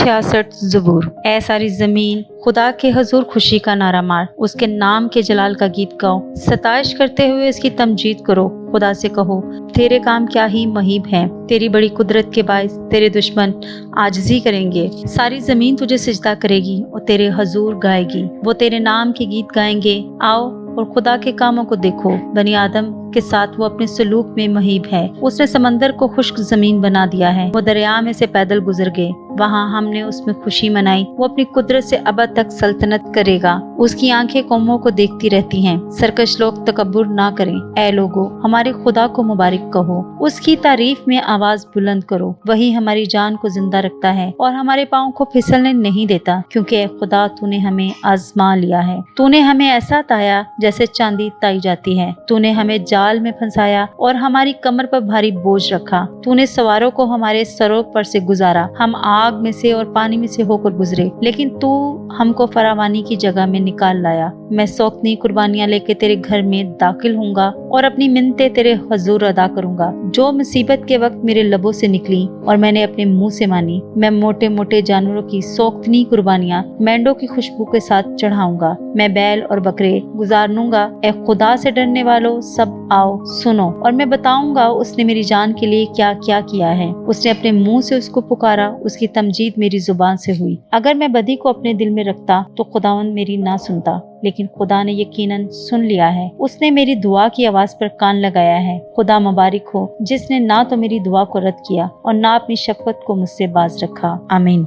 66 ज़बूर। ऐ सारी ज़मीन खुदा के हजूर खुशी का नारा मार, उसके नाम के जलाल का गीत गाओ, सताइश करते हुए इसकी तमजीद करो। खुदा से कहो तेरे काम क्या ही महीब हैं, तेरी बड़ी कुदरत के बायस तेरे दुश्मन आजिज़ी करेंगे। सारी ज़मीन तुझे सिजदा करेगी और तेरे हजूर गाएगी, वो तेरे नाम के गीत गाएंगे। आओ और खुदा के कामों को देखो, बनी आदम के साथ वो अपने सलूक में महीब है। उसने समंदर को खुश्क जमीन बना दिया है, वो दरिया में से पैदल गुजर गए, वहाँ हमने उसमें खुशी मनाई। वो अपनी कुदरत से अबद तक सल्तनत करेगा, उसकी आंखें कौमों को देखती रहती हैं। सरकश लोग तकब्बुर ना करें, ऐ लोगो हमारे खुदा को मुबारक कहो, उसकी तारीफ में आवाज बुलंद करो। वही हमारी जान को जिंदा रखता है और हमारे पाँव को फिसलने नहीं देता, क्योंकि ऐ खुदा तूने हमें आजमा लिया है। तूने हमें ऐसा ताया जैसे चांदी ताई जाती है, तूने हमें जाल में फंसाया और हमारी कमर पर भारी बोझ रखा। तूने सवारों को हमारे सरों पर से गुजारा, हम आग में से और पानी में से होकर गुजरे, लेकिन तू हमको फरावानी की जगह में निकाल लाया। मैं सौक्तनी कुर्बानियां लेके तेरे घर में दाखिल होऊंगा और अपनी मिन्नतें तेरे हुजूर अदा करूंगा। जो मुसीबत के वक्त मेरे लबों से निकली और मैंने अपने मुंह से मानी, मैं मोटे मोटे जानवरों की सौक्तनी कुर्बानियां मेंढों की खुशबू के साथ चढ़ाऊंगा। मैं बैल और बकरे गुजारूंगा। ए खुदा से डरने वालों सब आओ सुनो, और मैं बताऊंगा उसने मेरी जान के लिए क्या क्या किया है। उसने अपने मुंह से उसको पुकारा, उसकी तमजीद मेरी जुबान से हुई। अगर मैं बदी को अपने दिल में रखता तो खुदावंद मेरी ना सुनता, लेकिन खुदा ने यकीनन सुन लिया है। उसने मेरी दुआ की आवाज पर कान लगाया है। खुदा मुबारक हो जिसने ना तो मेरी दुआ को रद्द किया और ना अपनी शफकत को मुझसे बाज रखा। आमीन।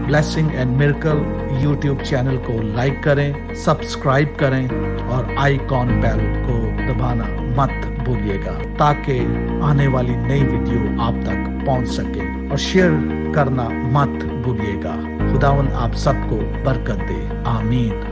Blessing and miracle YouTube channel को लाइक करें, सब्सक्राइब करें और आइकॉन बेल को दबाना मत भूलिएगा, ताकि आने वाली नई वीडियो आप तक पहुंच सके। और शेयर करना मत भूलिएगा। खुदावंद आप सबको बरकत दे। आमीन।